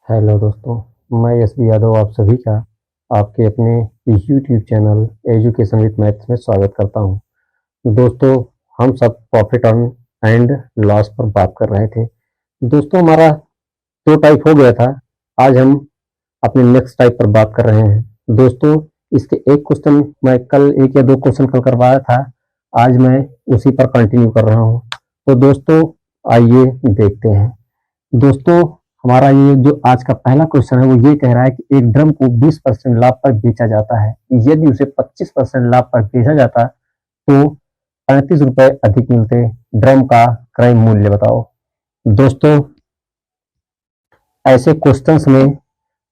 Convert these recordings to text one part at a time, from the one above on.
Hello दोस्तों, मैं SB Yadav आप सभी का आपके अपने YouTube channel education with maths में स्वागत करता हूं। दोस्तों, हम सब प्रॉफिट एंड लॉस पर बात कर रहे थे। दोस्तों, हमारा दो टाइप हो गया था। आज हम अपने नेक्स्ट टाइप पर बात कर रहे हैं। दोस्तों, इसके एक क्वेश्चन मैं कल एक या दो क्वेश्चन कल करवाया था। आज मैं उसी पर कंटिन्यू कर रहा हूँ। तो दोस्तों, आइए देखते हैं। दोस्तों, हमारा ये जो आज का पहला क्वेश्चन है वो ये कह रहा है कि एक ड्रम को 20% लाभ पर बेचा जाता है। यदि उसे 25% लाभ पर बेचा जाता तो 35 रुपए अधिक मिलते। ड्रम का क्रय मूल्य बताओ। दोस्तों, ऐसे क्वेश्चंस में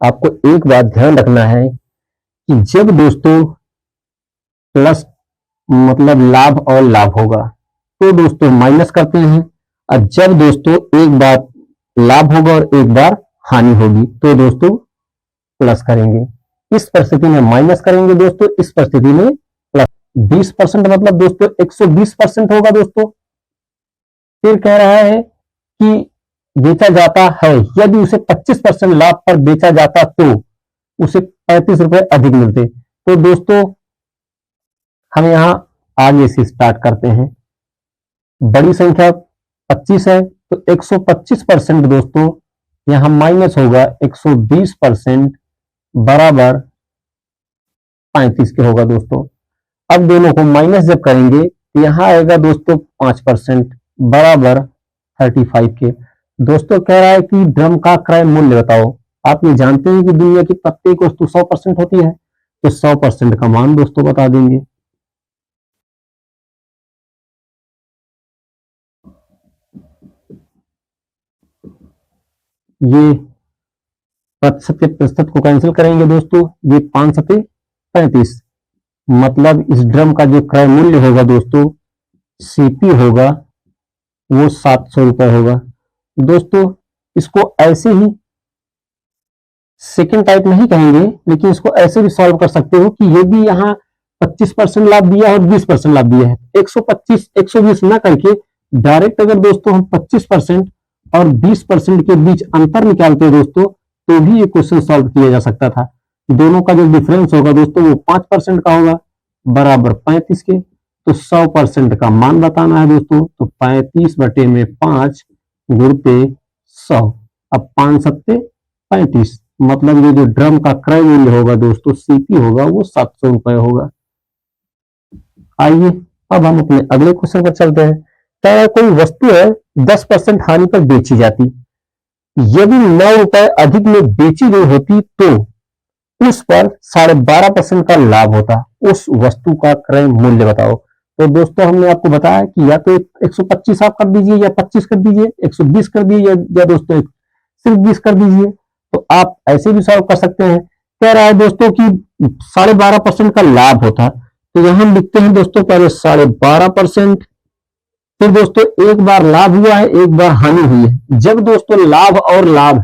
आपको एक बात ध्यान रखना है कि जब दोस्तों प्लस मतलब लाभ और लाभ होगा तो दोस्तों माइनस करते हैं, और जब दोस्तों एक बार लाभ होगा और एक बार हानि होगी तो दोस्तों प्लस करेंगे। इस परिस्थिति में माइनस करेंगे दोस्तों, इस परिस्थिति में प्लस। 20% मतलब दोस्तों 120% होगा दोस्तों। फिर कह रहा है कि बेचा जाता है, यदि उसे 25% लाभ पर बेचा जाता तो उसे 35 रुपए अधिक मिलते। तो दोस्तों हम यहां आगे से स्टार्ट करते हैं। बड़ी संख्या 25 है तो 125% दोस्तों यहां माइनस होगा 120% बराबर 35 के होगा दोस्तों। अब दोनों को माइनस जब करेंगे तो यहां आएगा दोस्तों 5% बराबर 35 के। दोस्तों कह रहा है कि ड्रम का क्रय मूल्य बताओ। आप ये जानते हैं कि दुनिया की प्रत्येक वस्तु 100% होती है, तो 100% का मान दोस्तों बता देंगे। ये प्रतिशत को कैंसिल करेंगे दोस्तों, ये 5×35 मतलब इस ड्रम का जो क्रय मूल्य होगा दोस्तों सीपी होगा वो 700 रुपए होगा। दोस्तों इसको ऐसे ही सेकेंड टाइप नहीं कहेंगे, लेकिन इसको ऐसे भी सॉल्व कर सकते हो कि ये भी यहाँ 25% लाभ दिया है और 20% लाभ दिया है। 125 120 ना करके डायरेक्ट अगर दोस्तों हम 25% और 20% के बीच अंतर निकालते हैं दोस्तों तो भी ये क्वेश्चन सॉल्व किया जा सकता था। दोनों का जो डिफरेंस होगा दोस्तों वो 5% का होगा बराबर 35 के। तो 100% का मान बताना है दोस्तों, तो 35/5 गुणते 100। अब 5×7=35 मतलब ये जो ड्रम का क्रय मूल्य होगा दोस्तों सीपी होगा वो 700 रुपए होगा। आइए अब हम अपने अगले क्वेश्चन पर चलते हैं। कह रहा कोई वस्तु है 10% हानि पर बेची जाती, यदि 9 रुपए अधिक में बेची गई होती तो उस पर 12.5% का लाभ होता। उस वस्तु का क्रय मूल्य बताओ। तो दोस्तों हमने आपको बताया कि या तो 125 आप कर दीजिए या 25 कर दीजिए, 120 कर दीजिए या दोस्तों सिर्फ 20 कर दीजिए। तो आप ऐसे भी सॉल्व कर सकते हैं। कह रहा है दोस्तों कि 12.5% का लाभ होता, तो यहां हम लिखते हैं दोस्तों पहले 12.5%। फिर दोस्तों एक बार लाभ हुआ है, एक बार हानि हुई है। जब दोस्तों लाभ और लाभ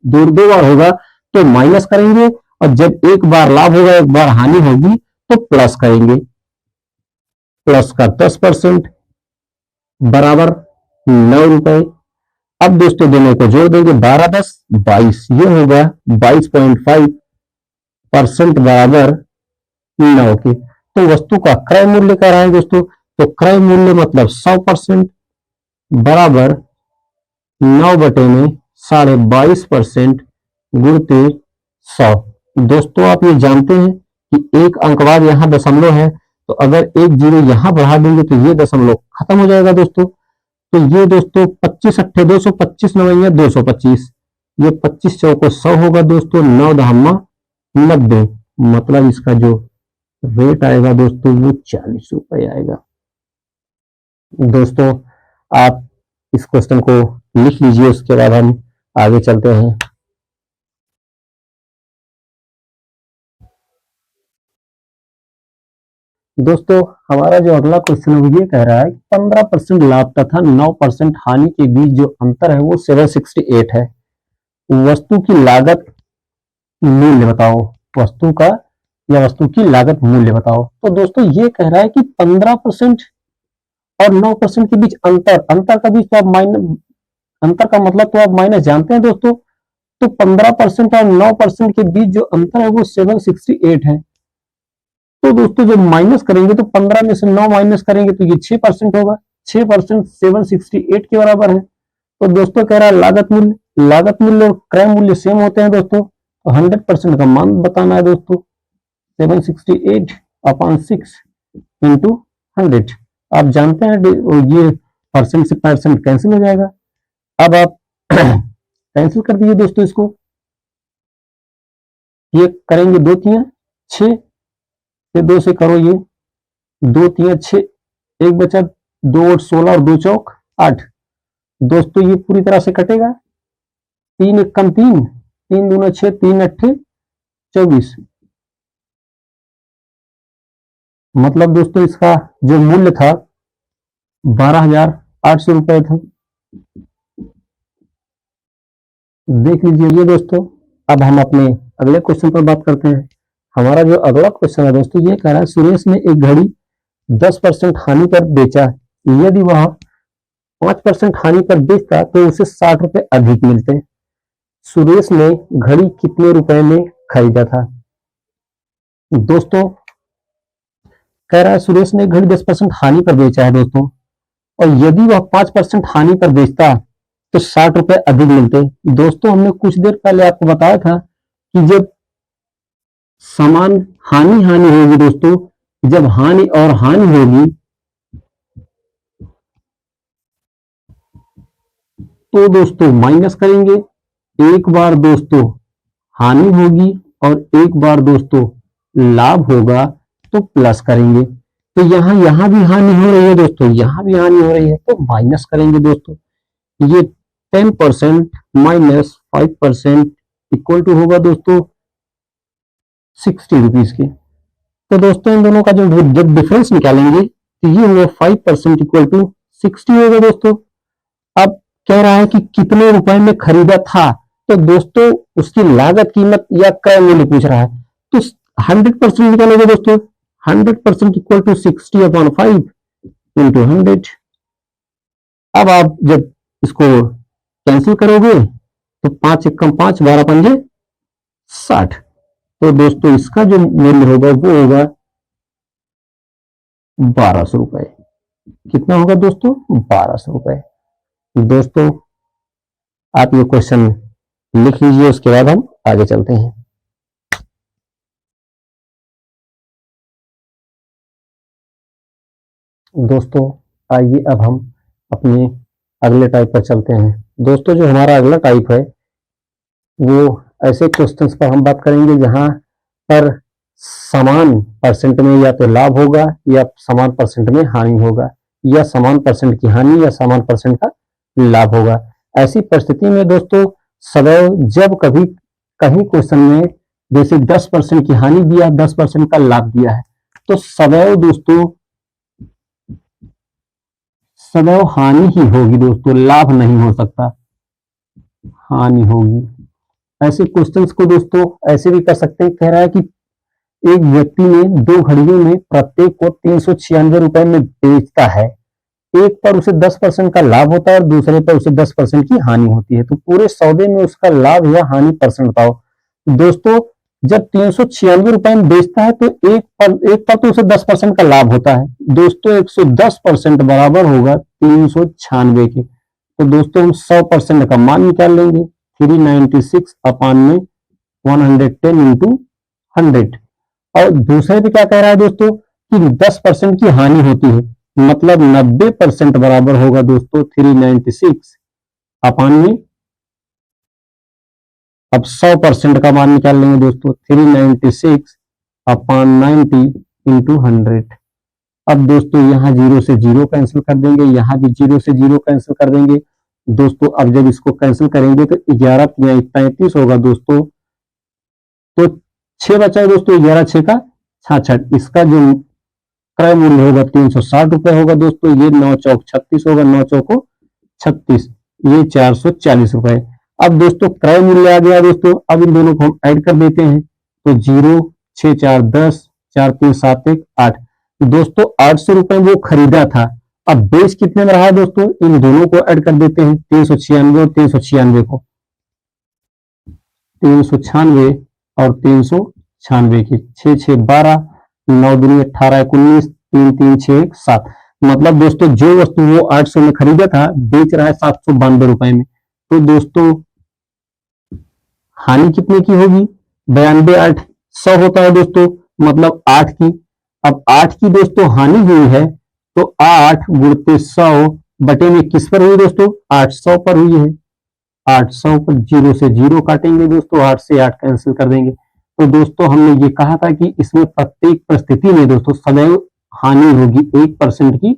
दो बार होगा तो माइनस करेंगे, और जब एक बार लाभ होगा एक बार हानि होगी तो प्लस करेंगे। प्लस का 10% बराबर 9 रुपए। अब दोस्तों दोनों को जोड़ देंगे, 12 10 22, ये होगा 22.5% बराबर 9 के। तो वस्तु का क्रय मूल्य कह रहा है दोस्तों, तो क्रय मूल्य मतलब 100% बराबर 9/22% गुणते 100। दोस्तों आप ये जानते हैं कि एक अंक बाद यहाँ दशमलव है, तो अगर एक जीरो यहाँ बढ़ा देंगे तो ये दशमलव खत्म हो जाएगा दोस्तों। तो ये दोस्तों 25 अट्ठे 225 9 225, ये 25 चौको 100 होगा दोस्तों। 9×9 = 90 मतलब इसका जो रेट आएगा दोस्तों वो 40 रुपए आएगा। दोस्तों आप इस क्वेश्चन को लिख लीजिए, उसके बाद हम आगे चलते हैं। दोस्तों हमारा जो अगला क्वेश्चन है वो ये कह रहा है 15% लाभ तथा 9% हानि के बीच जो अंतर है वो 768 है। वस्तु की लागत मूल्य बताओ। वस्तु का या वस्तु की लागत मूल्य बताओ। तो दोस्तों ये कह रहा है कि 15% और 9% के बीच अंतर का बीच तो आप अंतर का मतलब तो आप माइनस जानते हैं दोस्तों। तो 15% और 9% के बीच जो अंतर है वो 768 है। तो दोस्तों जब माइनस करेंगे तो 15 में से 9 माइनस करेंगे तो ये 6% होगा। 6% 768 के बराबर है। तो दोस्तों कह रहा है लागत मूल्य और क्रय मूल्य सेम होते हैं दोस्तों। तो 100% का मान बताना है दोस्तों। 768/6 इंटू 100। आप जानते हैं ये परसेंट से परसेंट कैंसिल हो जाएगा। अब आप कैंसिल कर दीजिए दोस्तों इसको। ये करेंगे 2 तिया 6 से 2 से करो ये 2 तिया 6, एक बचा 2 और 16 और 2 चौक 8। दोस्तों ये पूरी तरह से कटेगा। 3 एक कम 3, 3 दूना 6, 3 अट्ठे 24। मतलब दोस्तों इसका जो मूल्य था 12,800 रुपए था। देख लीजिए ये दोस्तों। अब हम अपने अगले क्वेश्चन पर बात करते हैं। हमारा जो अगला क्वेश्चन है दोस्तों ये कह रहा है सुरेश ने एक घड़ी 10% हानि पर बेचा। यदि वह 5% हानि पर बेचता तो उसे 60 रुपए अधिक मिलते। सुरेश ने घड़ी कितने रुपए में खरीदा था? दोस्तों कह रहा है सुरेश ने घड़ी 10% हानि पर बेचा है दोस्तों, और यदि वह 5% हानि पर बेचता तो 60 रुपए अधिक मिलते। दोस्तों हमने कुछ देर पहले आपको बताया था कि जब समान हानि होगी दोस्तों, जब हानि और हानि होगी तो दोस्तों माइनस करेंगे। एक बार दोस्तों हानि होगी और एक बार दोस्तों लाभ होगा तो प्लस करेंगे। तो यहां भी हानि हो रही है दोस्तों, यहां भी हानि हो रही है तो माइनस करेंगे दोस्तों। ये 10% माइनस 5% इक्वल टू होगा दोस्तों 60 रुपीज के। तो दोस्तों इन दोनों का जब डिफरेंस निकालेंगे तो ये होगा 5% इक्वल टू 60 होगा दोस्तों। अब कह रहा है कि कितने रुपए में खरीदा था, तो दोस्तों उसकी लागत कीमत या क्रय मूल्य पूछ रहा है। तो 100% निकालोगे दोस्तों। 100% इक्वल टू 60/5 इंटू 100। अब आप जब इसको कैंसिल करोगे तो 5 एक कम 5, 12 पंजे 60। तो दोस्तों इसका जो मूल्य होगा वो होगा 1200 रुपए। कितना होगा दोस्तों? 1200 रुपए। दोस्तों आप ये क्वेश्चन लिख लीजिए, उसके बाद हम आगे चलते हैं। दोस्तों आइए अब हम अपने अगले टाइप पर चलते हैं। दोस्तों जो हमारा अगला टाइप है वो ऐसे क्वेश्चंस पर हम बात करेंगे जहां पर समान परसेंट में या तो लाभ होगा या समान परसेंट में हानि होगा, या समान परसेंट की हानि या समान परसेंट का लाभ होगा। ऐसी परिस्थिति में दोस्तों सदैव जब कभी कहीं क्वेश्चन में जैसे 10% की हानि दिया, 10% का लाभ दिया है, तो सदैव दोस्तों सदैव हानि ही होगी दोस्तों, लाभ नहीं हो सकता, हानि होगी। ऐसे क्वेश्चंस को दोस्तों ऐसे भी कर सकते हैं। कह रहा है कि एक व्यक्ति ने 2 घड़ियों में प्रत्येक को 396 रुपए में बेचता है। एक पर उसे 10% का लाभ होता है और दूसरे पर उसे 10% की हानि होती है। तो पूरे सौदे में उसका लाभ या हानि परसेंट बताओ। दोस्तों जब 396 रुपए में बेचता है तो एक पर तो उसे 10% का लाभ होता है। दोस्तों 110% बराबर होगा 396 के। तो दोस्तों हम 100% का मान निकाल लेंगे। 396/110 इंटू 100। और दूसरे पे क्या कह रहा है दोस्तों कि 10% की हानि होती है, मतलब 90% बराबर होगा दोस्तों 396/में। अब 100% का मान निकाल लेंगे दोस्तों। 396/90 इंटू 100। अब दोस्तों यहाँ 0 से 0 कैंसिल कर देंगे, यहाँ भी 0 से 0 कैंसिल कर देंगे दोस्तों। अब जब इसको कैंसिल करेंगे तो 11 × 35 होगा दोस्तों। तो 6 बचा है दोस्तों, 11 6 का 66। इसका जो क्रय मूल्य होगा 360 रुपए होगा दोस्तों। ये 9 चौक 36 होगा, 9 चौको 36, ये 440 रुपए। अब दोस्तों क्रय मूल्य आ गया दोस्तों। अब इन दोनों को हम ऐड कर देते हैं तो 0 6 4 10 4 3 7 1 8। दोस्तों 800 रुपए वो खरीदा था अब बेस कितने में रहा है दोस्तों, इन दोनों को ऐड कर देते हैं, 396 और 396 को, 396 और 396 की 6 6 12, 9 दूनी 18 19, 3 3 6 7, मतलब दोस्तों जो वस्तु वो 800 में खरीदा था बेच रहा है 792 रुपए में। तो दोस्तों हानि कितने की होगी, 92 8 100 होता है दोस्तों, मतलब 8 की। अब 8 की दोस्तों हानि हुई है तो 8 गुणते 100 बटे में किस पर हुई दोस्तों, 800 पर हुई है। 800 पर 0 से 0 काटेंगे दोस्तों, 8 से 8 कैंसिल कर देंगे। तो दोस्तों हमने ये कहा था कि इसमें प्रत्येक परिस्थिति में दोस्तों सदैव हानि होगी, 1% की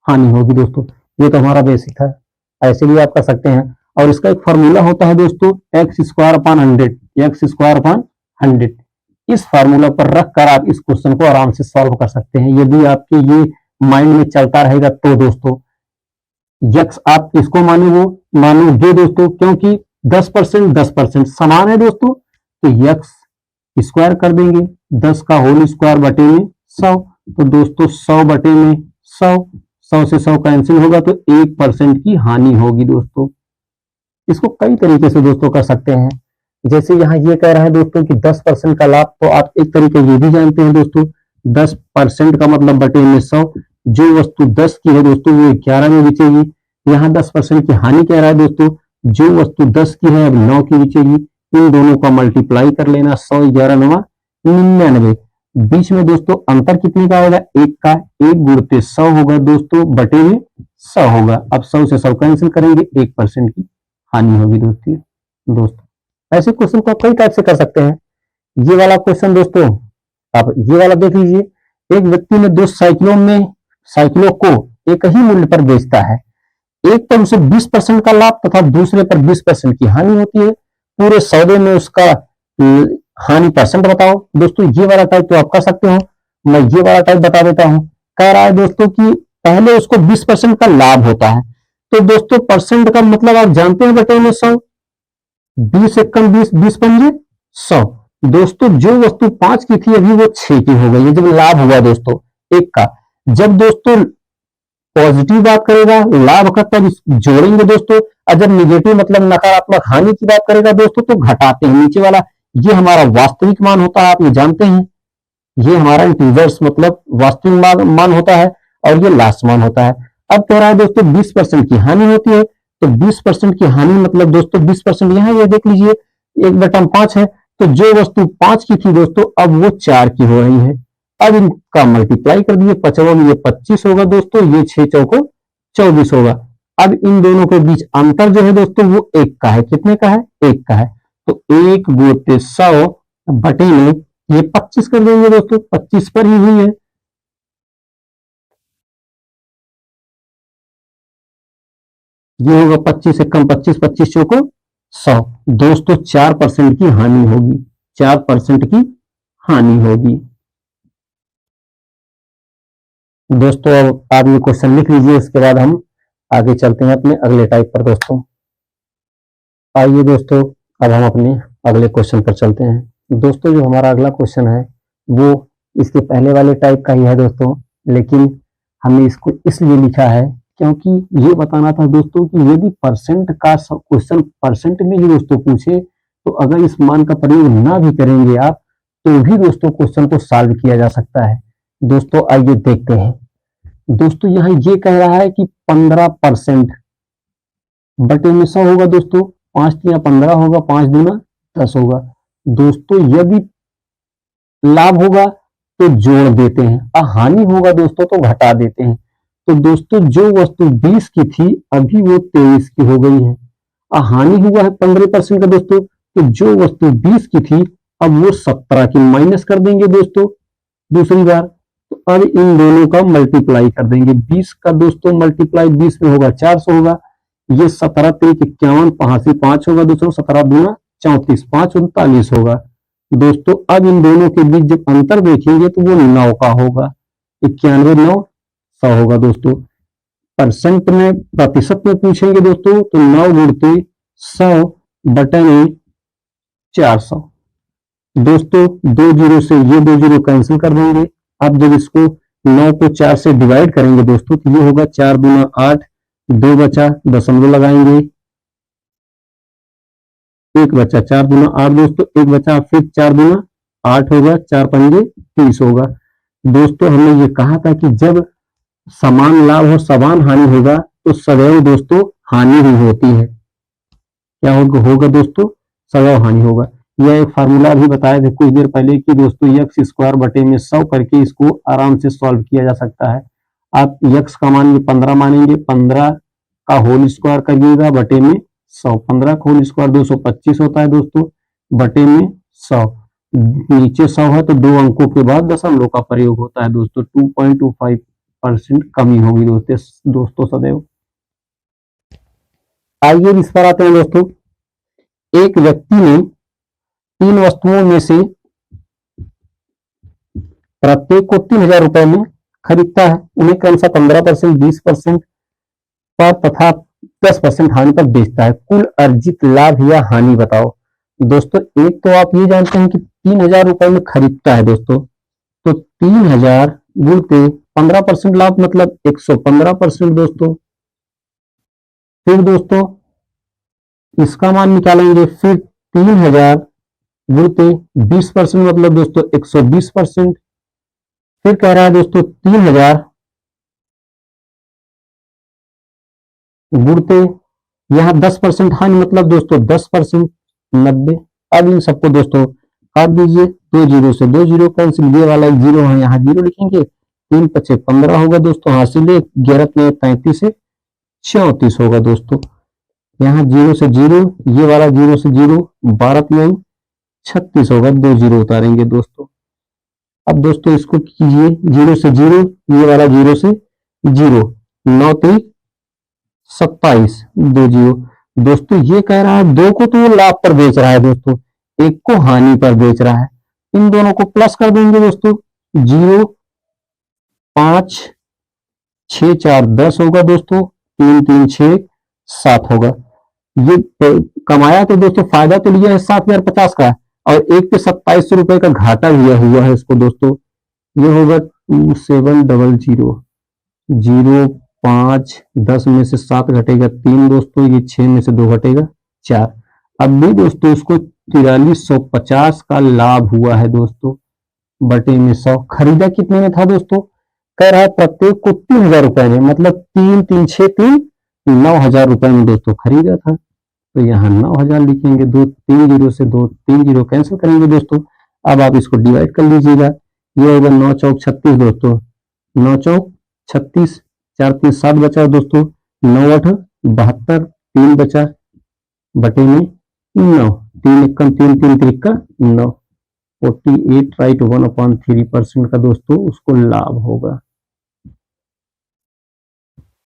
हानि होगी दोस्तों। ये तो हमारा बेसिक है, ऐसे भी आप कर सकते हैं। और इसका एक फॉर्मूला होता है दोस्तों, x square upon 100, x square upon 100। इस फार्मूला पर रखकर आप इस क्वेश्चन को आराम से सॉल्व कर सकते हैं, यदि आपके ये माइंड में चलता रहेगा तो दोस्तों। यक्स आप इसको मानोगे दोस्तों, क्योंकि 10% 10% समान है दोस्तों, तो यक्स स्क्वायर कर देंगे, 10 का होल स्क्वायर बटे में 100, तो दोस्तों 100 बटे में 100, 100 से 100 कैंसिल होगा तो 1% की हानि होगी दोस्तों। इसको कई तरीके से दोस्तों कर सकते हैं, जैसे यहाँ ये कह रहा है दोस्तों कि 10% का लाभ, तो आप एक तरीके ये भी जानते हैं दोस्तों, 10% का मतलब बटे में 100, जो वस्तु 10 की है दोस्तों वो 11 में बिकेगी। यहाँ 10% की हानि कह रहा है दोस्तों, जो वस्तु 10 की है अब 9 की बिकेगी। इन दोनों का मल्टीप्लाई कर लेना, 100 11 9 99। बीच में दोस्तों अंतर कितने का आएगा, 1 का, 1 गुणते 100 होगा दोस्तों बटे में 100 होगा। अब 100 से 100 कैंसिल करेंगे, 1% की हानि होगी दोस्तों। ऐसे क्वेश्चन को आप कई टाइप से कर सकते हैं। ये वाला क्वेश्चन दोस्तों आप ये वाला देख लीजिए, एक व्यक्ति ने दो साइकिलों को एक ही मूल्य पर बेचता है, एक पर उसे 20% का लाभ तथा दूसरे पर 20% की हानि होती है। पूरे सौदे में उसका हानि परसेंट बताओ। दोस्तों ये वाला टाइप तो आप कर सकते हो, मैं ये वाला टाइप बता देता हूं। कह रहा है दोस्तों कि पहले उसको 20% का लाभ होता है, तो दोस्तों परसेंट का मतलब आप जानते हैं बटे में 100, 20 एकम 20, 20 पंजे 100। दोस्तों जो वस्तु 5 की थी अभी वो 6 की हो गई है जब लाभ हुआ दोस्तों 1 का। जब दोस्तों पॉजिटिव बात करेगा लाभ का तब जोड़ेंगे दोस्तों, और जब निगेटिव मतलब नकारात्मक हानि की बात करेगा दोस्तों तो घटाते हैं नीचे वाला। ये हमारा वास्तविक मान होता है, आप ये जानते हैं, ये हमारा इंटीजर्स मतलब वास्तविक मान होता है, और ये लास्ट मान होता है। अब कह रहा है दोस्तों 20% की हानि होती है, तो 20% की हानि मतलब दोस्तों 20% यहाँ ये देख लीजिए 1/5 है, तो जो वस्तु 5 की थी दोस्तों अब वो 4 की हो रही है। अब इनका मल्टीप्लाई कर दिए, 5 में ये 25 होगा दोस्तों, ये 6 चौको 24 होगा। अब इन दोनों के बीच अंतर जो है दोस्तों वो 1 का है, कितने का है, 1 का है, तो 1 गुणित 100 बटे में ये 25 कर देंगे दोस्तों, 25 पर ही हुई है। ये होगा 25 से कम 25, 25 चौको 100 दोस्तों, 4% की हानि होगी, 4% की हानि होगी दोस्तों। अब आप ये क्वेश्चन लिख लीजिए, इसके बाद हम आगे चलते हैं अपने अगले टाइप पर दोस्तों। आइए दोस्तों अब हम अपने अगले क्वेश्चन पर चलते हैं दोस्तों। जो हमारा अगला क्वेश्चन है वो इसके पहले वाले टाइप का ही है दोस्तों, लेकिन हमने इसको इसलिए लिखा है क्योंकि ये बताना था दोस्तों कि यदि परसेंट का क्वेश्चन परसेंट में ही दोस्तों पूछे तो अगर इस मान का प्रयोग ना भी करेंगे आप तो भी दोस्तों क्वेश्चन को सॉल्व किया जा सकता है दोस्तों। आइए देखते हैं दोस्तों, यहाँ ये कह रहा है कि 15% बटे में 100 होगा दोस्तों, 5 या 15 होगा, 5 दूना 10 होगा दोस्तों। यदि लाभ होगा तो जोड़ देते हैं, और हानि होगा दोस्तों तो घटा देते हैं। तो दोस्तों जो वस्तु 20 की थी अभी वो 23 की हो गई है, और हानि हुआ है 15% का दोस्तों, तो जो वस्तु 20 की थी अब वो 17 की माइनस कर देंगे दोस्तों दूसरी बार। तो अब इन दोनों का मल्टीप्लाई कर देंगे, 20 का दोस्तों मल्टीप्लाई 20 में होगा 400 होगा, ये 17 3 51, 5 होगा दोस्तों, 17 दूना 34, 5 39 होगा दोस्तों। अब इन दोनों के बीच जब अंतर देखेंगे तो वो 9 का होगा, 91 9 100 होगा दोस्तों। परसेंट में प्रतिशत में पूछेंगे दोस्तों तो 9 गुणते 100 बटे में 400 दोस्तों, 2 जीरो से ये 2 जीरो कैंसिल कर देंगे। अब जब इसको 9 को 4 से डिवाइड करेंगे दोस्तों तो ये होगा 4 दूना 8, 2 बचा, दशमलव लगाएंगे, 1 बचा, 4 दूना 8 दोस्तों, 1 बचा, फिर 4 दूना 8 होगा, 4 पंजे 30 होगा। दोस्तों हमने ये कहा था कि जब समान लाभ और समान हानि होगा तो सदैव दोस्तों हानि ही होती है। क्या होगा दोस्तों? सदैव हानि होगा। यह एक फार्मूला भी बताए थे कुछ देर पहले कि दोस्तों यक्स स्क्वायर बटे में 100 करके इसको आराम से सॉल्व किया जा सकता है। आप यक्स का मान 15 मानेंगे, 15 का होल स्क्वायर करिएगा बटे में 100, 15 का होल स्क्वायर 225 होता है दोस्तों, बटे में 100, नीचे 100 है तो 2 अंकों के बाद दशमलव का प्रयोग होता है दोस्तों। 2.25% कमी होगी दोस्तों सदैव। आइए इस पर आते हैं दोस्तों। एक व्यक्ति ने 3 वस्तुओं में से प्रत्येक को 3000 रुपए में खरीदता है, उन्हें क्रम से 15%, 20% पर तथा 10% हानि पर बेचता है। कुल अर्जित लाभ या हानि बताओ। दोस्तों एक तो आप ये जानते हैं कि 3000 रुपए में खरीदता है दोस्तों, तो 3000 गुणते 15% लाभ मतलब 115% दोस्तों। फिर दोस्तों इसका मान निकालेंगे, फिर 3000 गुणते 20% मतलब दोस्तों 120%। फिर कह रहा है दोस्तों 3000 गुणते यहाँ 10% हानि मतलब दोस्तों 10%, 90। अब इन सबको दोस्तों काट दीजिए, 2 जीरो से 2 जीरो कैंसिल, ये वाला 1 जीरो है यहाँ जीरो लिखेंगे, 3 पचे 15 होगा दोस्तों, हासिल 11 में 33 से 34 होगा दोस्तों। यहाँ जीरो से जीरो, ये वाला जीरो से जीरो, 12 में 36 होगा, 2 जीरो उतारेंगे दोस्तों। अब दोस्तों इसको कीजिए, जीरो से जीरो, ये वाला जीरो से जीरो, 9 3 27, 2 जीरो। दोस्तों ये कह रहा है 2 को तो वो लाभ पर बेच रहा है दोस्तों, 1 को हानि पर बेच रहा है। इन दोनों को प्लस कर देंगे दोस्तों, 0 5 6 4 10 होगा दोस्तों, 3 3 6 7 होगा। ये कमाया तो दोस्तों, फायदा तो लिया है 7050 का, और 1 पे 2700 रुपए का घाटा लिया हुआ है इसको दोस्तों। ये होगा 2700, 0 5 10 में से 7 घटेगा 3 दोस्तों, ये 6 में से 2 घटेगा 4। अब भी दोस्तों इसको 4350 का लाभ हुआ है दोस्तों, बटे में 100। खरीदा कितने में था दोस्तों? कह रहा है प्रत्येक को 3000 रुपए में, मतलब 3 3 6 3 9000 रुपए में दोस्तों खरीदा था। तो यहाँ 9000 लिखेंगे, 2 3 जीरो से 2 3 जीरो कैंसिल करेंगे दोस्तों। अब आप इसको डिवाइड कर लीजिएगा, ये होगा 9 चौक 36 दोस्तों, 9 चौक 36, 4 3 7 बचा दोस्तों, 9 8 72, 3 बचा बटे में 9, 3 1 3 3 3 9, 48 राइट 1/3% का दोस्तों उसको लाभ होगा।